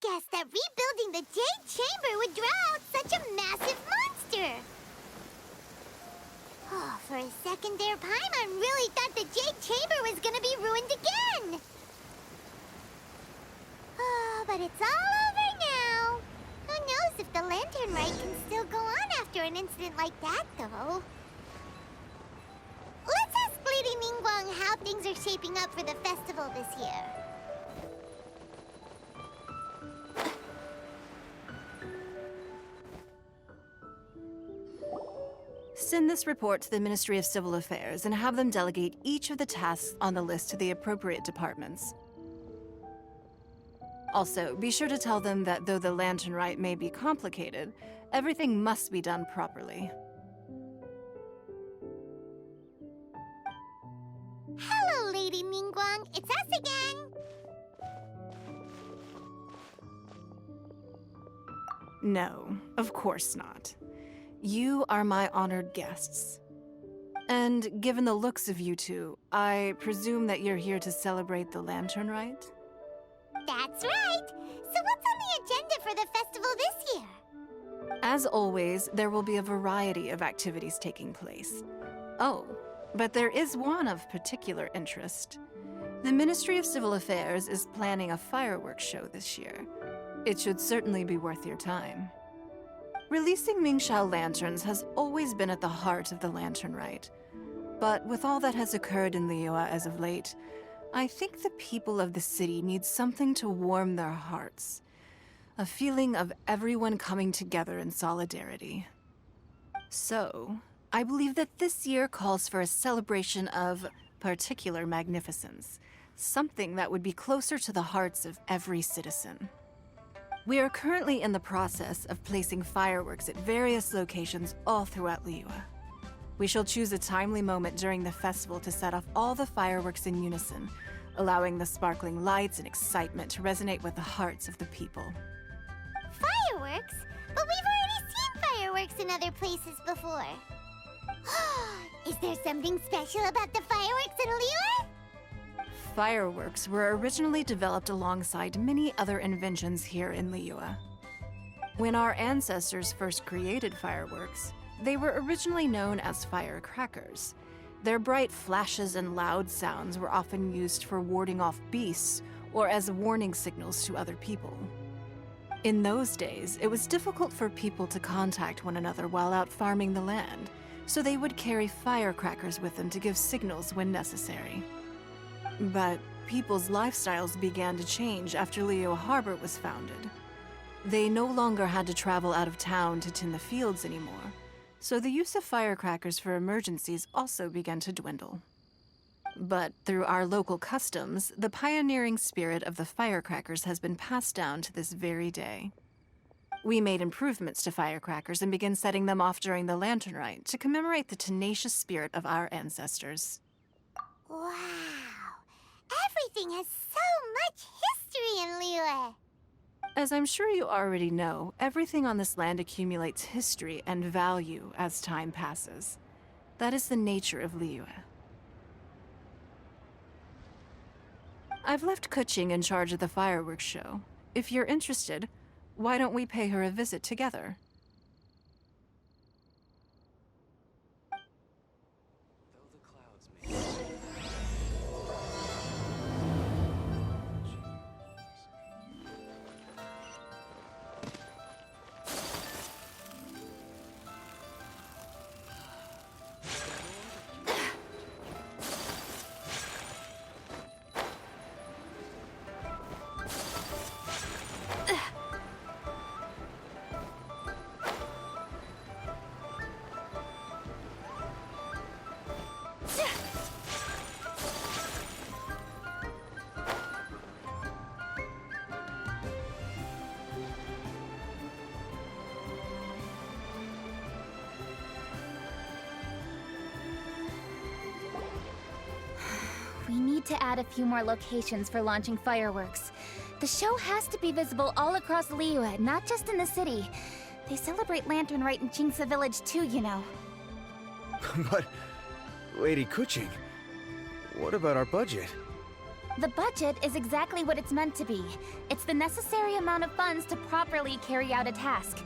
guessed that rebuilding the Jade Chamber would draw out such a massive monster. Oh, for a second there, Paimon really thought the Jade Chamber was gonna be ruined again. Oh, but it's all over now. Who knows if the Lantern Rite can still go on after an incident like that, though. Let's ask Lady Ningguang how things are shaping up for the festival this year. Send this report to the Ministry of Civil Affairs and have them delegate each of the tasks on the list to the appropriate departments. Also, be sure to tell them that though the Lantern Rite may be complicated, everything must be done properly. Hello, Lady Ningguang. It's us again. No, of course not. You are my honored guests. And given the looks of you two, I presume that you're here to celebrate the Lantern Rite? That's right. So what's on the agenda for the festival this year? As always, there will be a variety of activities taking place. Oh, but there is one of particular interest. The Ministry of Civil Affairs is planning a fireworks show this year. It should certainly be worth your time. Releasing Mingxiao lanterns has always been at the heart of the Lantern Rite. But with all that has occurred in Liyue as of late, I think the people of the city need something to warm their hearts. A feeling of everyone coming together in solidarity. So, I believe that this year calls for a celebration of particular magnificence. Something that would be closer to the hearts of every citizen. We are currently in the process of placing fireworks at various locations all throughout Liyue. We shall choose a timely moment during the festival to set off all the fireworks in unison, allowing the sparkling lights and excitement to resonate with the hearts of the people. Fireworks? But we've already seen fireworks in other places before. Is there something special about the fireworks in Liyue? Fireworks were originally developed alongside many other inventions here in Liyue. When our ancestors first created fireworks, they were originally known as firecrackers. Their bright flashes and loud sounds were often used for warding off beasts or as warning signals to other people. In those days, it was difficult for people to contact one another while out farming the land, so they would carry firecrackers with them to give signals when necessary. But people's lifestyles began to change after Liyue Harbor was founded. They no longer had to travel out of town to tend the fields anymore, so the use of firecrackers for emergencies also began to dwindle. But through our local customs, the pioneering spirit of the firecrackers has been passed down to this very day. We made improvements to firecrackers and began setting them off during the Lantern Rite to commemorate the tenacious spirit of our ancestors. Wow. Everything has so much history in Liyue. As I'm sure you already know, everything on this land accumulates history and value as time passes. That is the nature of Liyue. I've left Kuching in charge of the fireworks show. If you're interested, why don't we pay her a visit together? We need to add a few more locations for launching fireworks. The show has to be visible all across Liyue, not just in the city. They celebrate Lantern Rite in Jingsa Village too, you know. But, Lady Kuching, what about our budget? The budget is exactly what it's meant to be. It's the necessary amount of funds to properly carry out a task.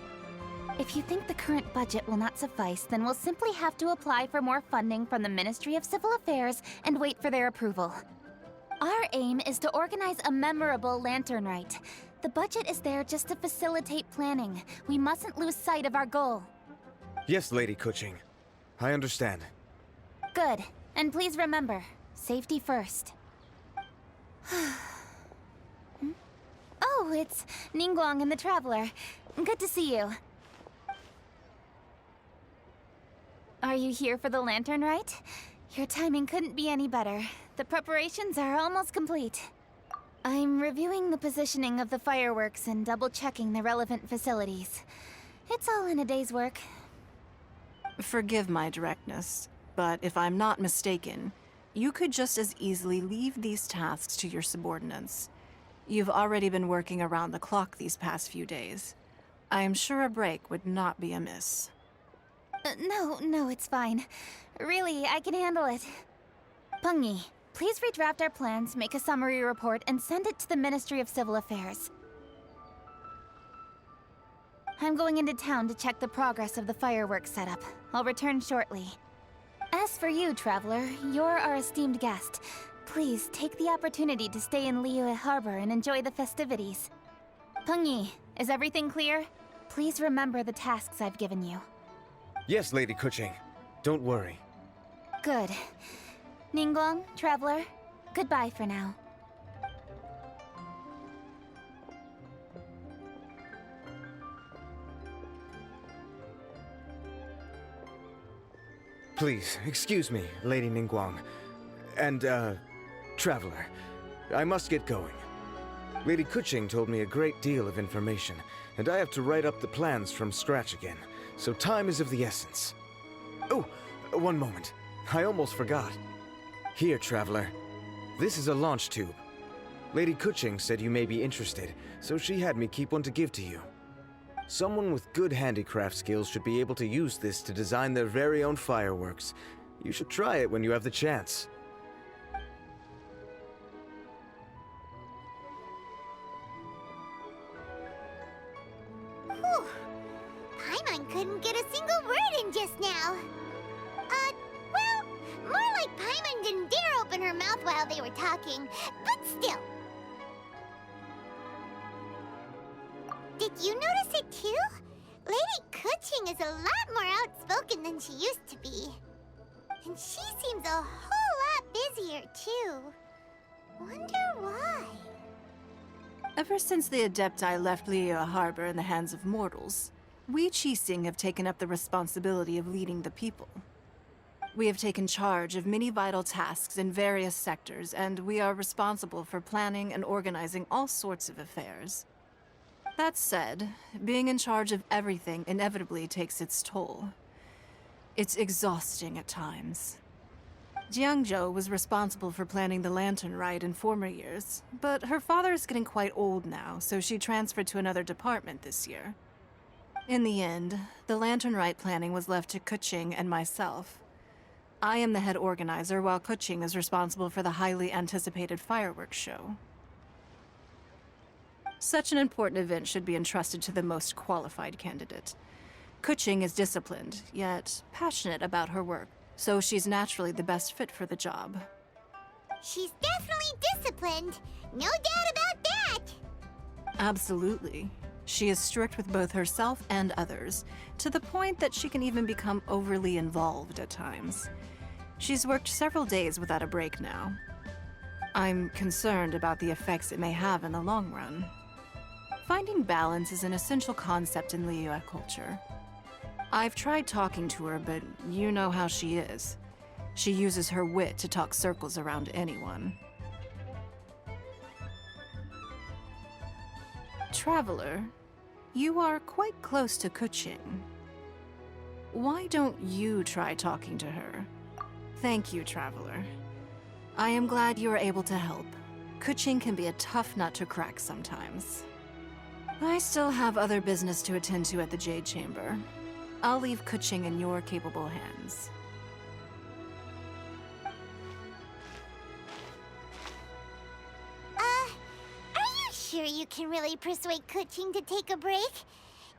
If you think the current budget will not suffice, then we'll simply have to apply for more funding from the Ministry of Civil Affairs and wait for their approval. Our aim is to organize a memorable lantern rite. The budget is there just to facilitate planning. We mustn't lose sight of our goal. Yes, Lady Kuching. I understand. Good. And please remember, safety first. Oh, it's Ningguang and the Traveler. Good to see you. Are you here for the lantern rite? Your timing couldn't be any better. The preparations are almost complete. I'm reviewing the positioning of the fireworks and double-checking the relevant facilities. It's all in a day's work. Forgive my directness, but if I'm not mistaken, you could just as easily leave these tasks to your subordinates. You've already been working around the clock these past few days. I am sure a break would not be amiss. No, it's fine. Really, I can handle it. Pengyi, please redraft our plans, make a summary report, and send it to the Ministry of Civil Affairs. I'm going into town to check the progress of the fireworks setup. I'll return shortly. As for you, Traveler, you're our esteemed guest. Please take the opportunity to stay in Liyue Harbor and enjoy the festivities. Pengyi, is everything clear? Please remember the tasks I've given you. Yes, Lady Kuching. Don't worry. Good. Ningguang, Traveler, goodbye for now. Please, excuse me, Lady Ningguang. And, Traveler. I must get going. Lady Kuching told me a great deal of information, and I have to write up the plans from scratch again, so time is of the essence. Oh, one moment. I almost forgot. Here, Traveler. This is a launch tube. Lady Kuching said you may be interested, so she had me keep one to give to you. Someone with good handicraft skills should be able to use this to design their very own fireworks. You should try it when you have the chance. Whew. Paimon couldn't get a single word in just now. Well, more like Paimon didn't dare open her mouth while they were talking, but still. Did you notice it too? Lady Kuching is a lot more outspoken than she used to be. And she seems a whole lot busier too. Wonder why? Ever since the Adepti left Liyue Harbor in the hands of mortals, we Qixing have taken up the responsibility of leading the people. We have taken charge of many vital tasks in various sectors, and we are responsible for planning and organizing all sorts of affairs. That said, being in charge of everything inevitably takes its toll. It's exhausting at times. Jiangzhou was responsible for planning the Lantern Rite in former years, but her father is getting quite old now, so she transferred to another department this year. In the end, the Lantern Rite planning was left to Kuching and myself. I am the head organizer, while Kuching is responsible for the highly anticipated fireworks show. Such an important event should be entrusted to the most qualified candidate. Kuching is disciplined, yet passionate about her work, so she's naturally the best fit for the job. She's definitely disciplined. No doubt about that. Absolutely. She is strict with both herself and others, to the point that she can even become overly involved at times. She's worked several days without a break now. I'm concerned about the effects it may have in the long run. Finding balance is an essential concept in Liyue culture. I've tried talking to her, but you know how she is. She uses her wit to talk circles around anyone. Traveler, you are quite close to Kuching. Why don't you try talking to her? Thank you, Traveler. I am glad you are able to help. Kuching can be a tough nut to crack sometimes. I still have other business to attend to at the Jade Chamber. I'll leave Kuching in your capable hands. sure you can really persuade Kuching to take a break?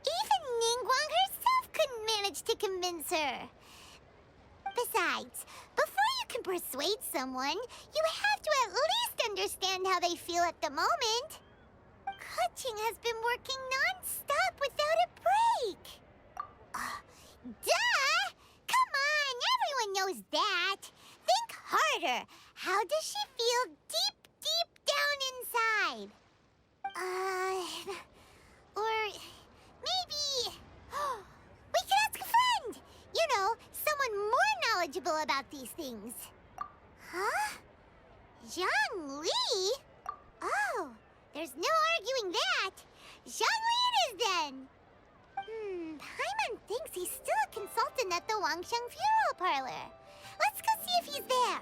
Even Ningguang herself couldn't manage to convince her. Besides, before you can persuade someone, you have to at least understand how they feel at the moment. Kuching has been working non-stop without a break. Duh! Come on, everyone knows that. Think harder. How does she feel deep down inside? Or maybe... we can ask a friend! You know, someone more knowledgeable about these things. Huh? Zhang Li? Oh, there's no arguing that. Zhang Li it is then. Paimon thinks he's still a consultant at the Wangsheng Funeral Parlor. Let's go see if he's there.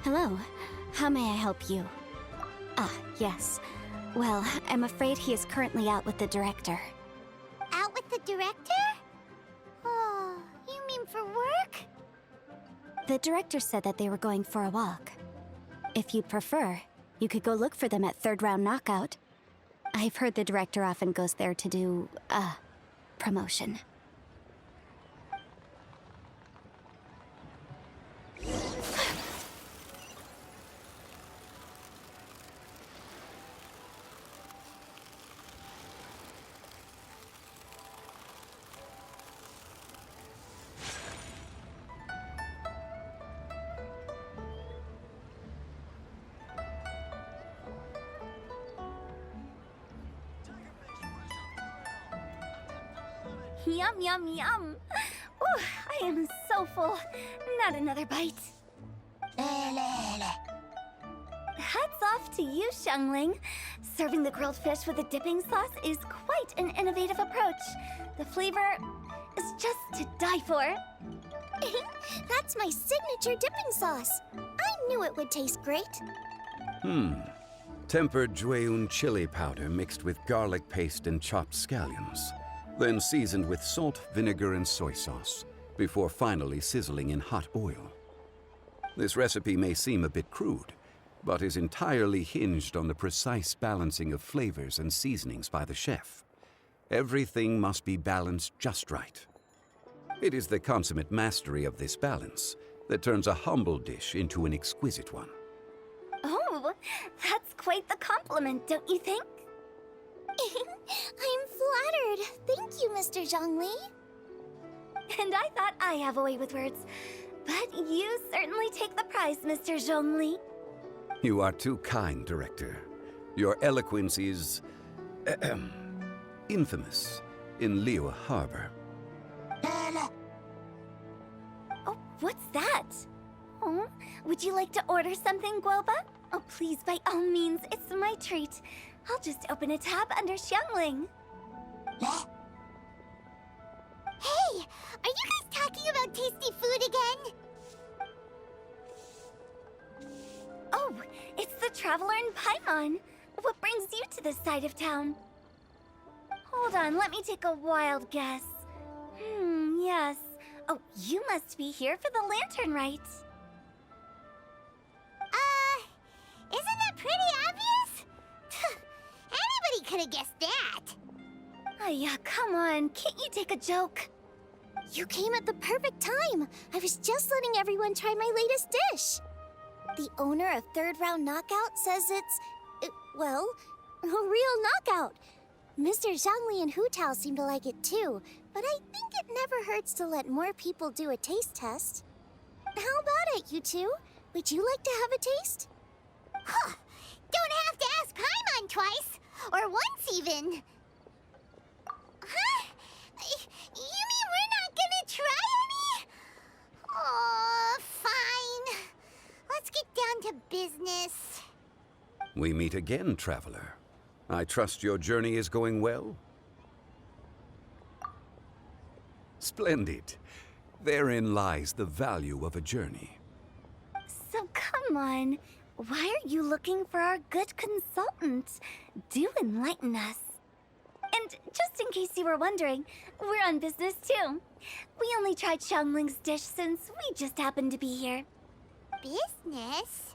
Hello. How may I help you? Ah, yes. Well, I'm afraid he is currently out with the director. Out with the director? Oh, you mean for work? The director said that they were going for a walk. If you'd prefer, you could go look for them at third round knockout. I've heard the director often goes there to do, promotion. Yum, yum, yum. Ooh, I am so full. Not another bite. Hats off to you, Xiangling. Serving the grilled fish with a dipping sauce is quite an innovative approach. The flavor is just to die for. That's my signature dipping sauce. I knew it would taste great. Tempered Jueyun chili powder mixed with garlic paste and chopped scallions. Then seasoned with salt, vinegar, and soy sauce, before finally sizzling in hot oil. This recipe may seem a bit crude, but is entirely hinged on the precise balancing of flavors and seasonings by the chef. Everything must be balanced just right. It is the consummate mastery of this balance that turns a humble dish into an exquisite one. Oh, that's quite the compliment, don't you think? I'm flattered. Thank you, Mr. Zhongli. And I thought I have a way with words. But you certainly take the prize, Mr. Zhongli. You are too kind, Director. Your eloquence is... infamous in Liyue Harbor. Oh, what's that? Oh, would you like to order something, Guoba? Oh, please, by all means, it's my treat. I'll just open a tab under Xiangling. Hey, are you guys talking about tasty food again? Oh, it's the Traveler in Paimon. What brings you to this side of town? Hold on, let me take a wild guess. Yes. Oh, you must be here for the lantern, right? Isn't that pretty obvious? Anybody could have guessed that. Yeah, come on. Can't you take a joke? You came at the perfect time. I was just letting everyone try my latest dish. The owner of Third Round Knockout says it's, well, a real knockout. Mr. Zhongli and Hu Tao seem to like it too, but I think it never hurts to let more people do a taste test. How about it, you two? Would you like to have a taste? Huh! Don't have to ask Paimon twice! Or once, even! Huh? You mean we're not gonna try any? Oh, fine. Let's get down to business. We meet again, traveler. I trust your journey is going well? Splendid. Therein lies the value of a journey. So come on. Why are you looking for our good consultant? Do enlighten us. And just in case you were wondering, we're on business too. We only tried Xiangling's dish since we just happened to be here. Business?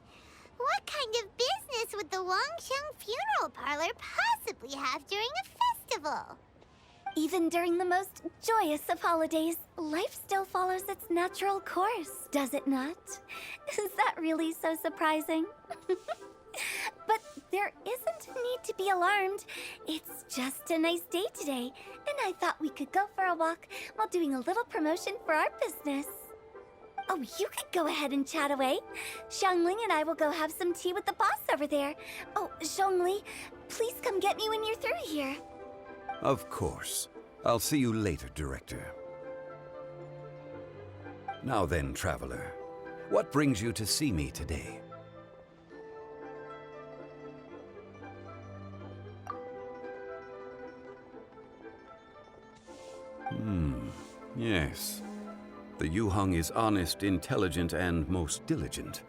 What kind of business would the Wangxiang Funeral Parlor possibly have during a festival? Even during the most joyous of holidays, life still follows its natural course, does it not? Is that really so surprising? But there isn't need to be alarmed. It's just a nice day today, and I thought we could go for a walk while doing a little promotion for our business. Oh, you could go ahead and chat away. Xiangling and I will go have some tea with the boss over there. Oh, Zhongli, please come get me when you're through here. Of course. I'll see you later, Director. Now then, traveler. What brings you to see me today? Yes. The Yuheng is honest, intelligent, and most diligent.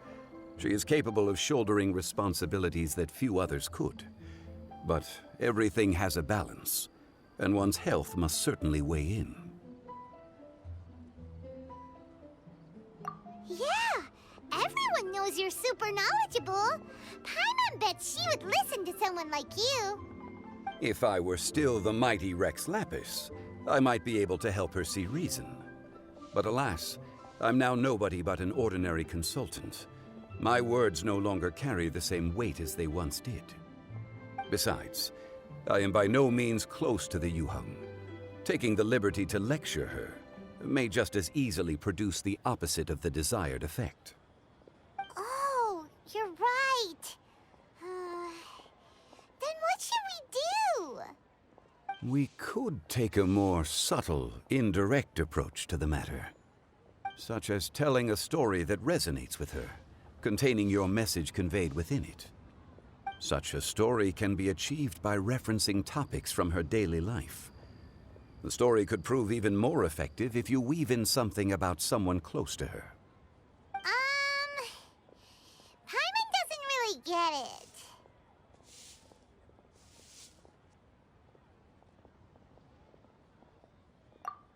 She is capable of shouldering responsibilities that few others could. But everything has a balance, and one's health must certainly weigh in. Yeah, everyone knows you're super knowledgeable. Paimon bets she would listen to someone like you. If I were still the mighty Rex Lapis, I might be able to help her see reason. But alas, I'm now nobody but an ordinary consultant. My words no longer carry the same weight as they once did. Besides, I am by no means close to the Yuheng. Taking the liberty to lecture her may just as easily produce the opposite of the desired effect. Oh, you're right. Then what should we do? We could take a more subtle, indirect approach to the matter, such as telling a story that resonates with her, containing your message conveyed within it. Such a story can be achieved by referencing topics from her daily life. The story could prove even more effective if you weave in something about someone close to her. Paimon doesn't really get it.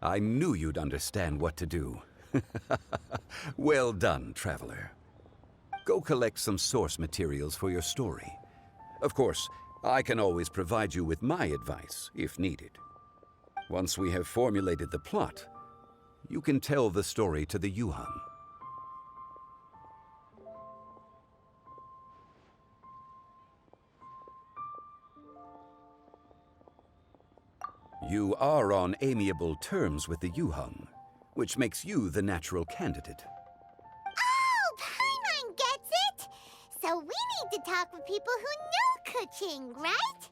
I knew you'd understand what to do. Well done, traveler. Go collect some source materials for your story. Of course, I can always provide you with my advice, if needed. Once we have formulated the plot, you can tell the story to the Yuheng. You are on amiable terms with the Yuheng, which makes you the natural candidate. Oh, Paimon gets it! So we need to talk with people who know Kuching, right?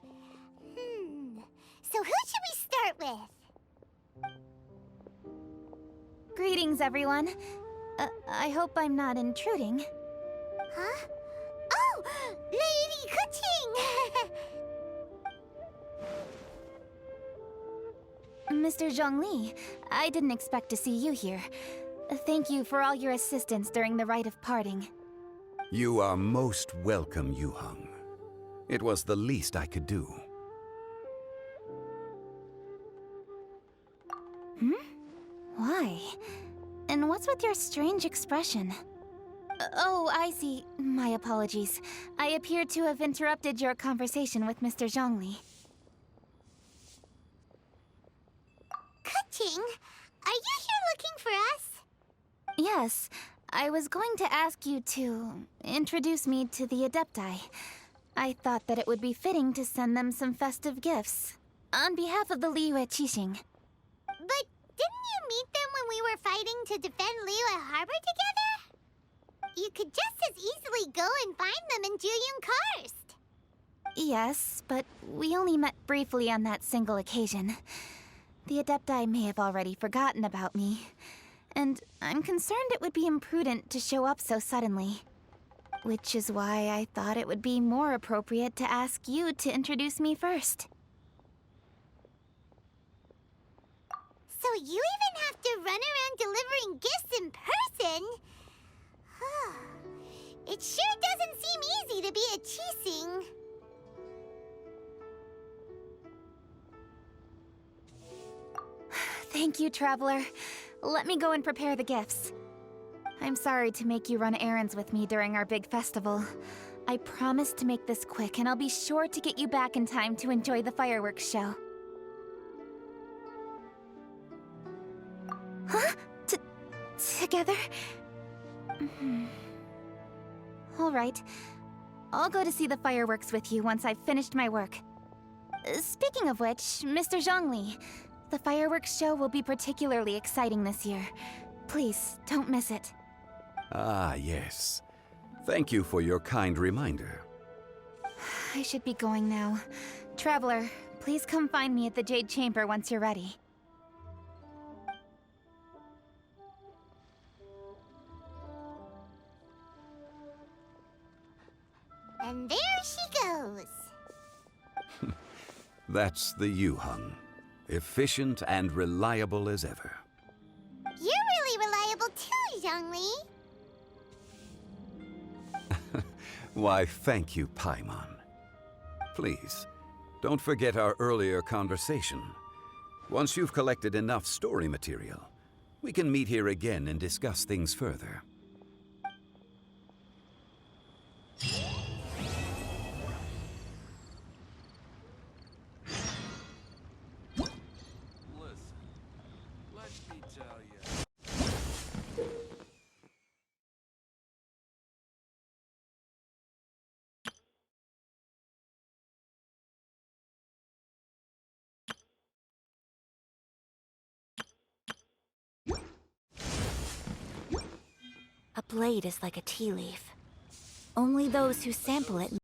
So who should we start with? Greetings, everyone. I hope I'm not intruding. Huh? Oh! Lady Kuching! Mr. Zhongli, I didn't expect to see you here. Thank you for all your assistance during the rite of parting. You are most welcome, Yuheng. It was the least I could do. Why? And what's with your strange expression? Oh, I see. My apologies. I appear to have interrupted your conversation with Mr. Zhongli. Kuching, are you here looking for us? Yes, I was going to ask you to introduce me to the Adepti. I thought that it would be fitting to send them some festive gifts. On behalf of the Liyue Qixing. But didn't you meet them when we were fighting to defend Liyue Harbor together? You could just as easily go and find them in Juyun Karst. Yes, but we only met briefly on that single occasion. The Adepti may have already forgotten about me, and I'm concerned it would be imprudent to show up so suddenly. Which is why I thought it would be more appropriate to ask you to introduce me first. So you even have to run around delivering gifts in person? It sure doesn't seem easy to be a Qixing. Thank you, Traveler. Let me go and prepare the gifts. I'm sorry to make you run errands with me during our big festival. I promise to make this quick, and I'll be sure to get you back in time to enjoy the fireworks show. Huh? Together? All right. I'll go to see the fireworks with you once I've finished my work. Speaking of which, Mr. Zhongli, the fireworks show will be particularly exciting this year. Please, don't miss it. Ah, yes. Thank you for your kind reminder. I should be going now. Traveler, please come find me at the Jade Chamber once you're ready. And there she goes. That's the Yuheng. Efficient and reliable as ever. You're really reliable too, Zhongli. Why, thank you, Paimon. Please, don't forget our earlier conversation. Once you've collected enough story material, we can meet here again and discuss things further. A blade is like a tea leaf. Only those who sample it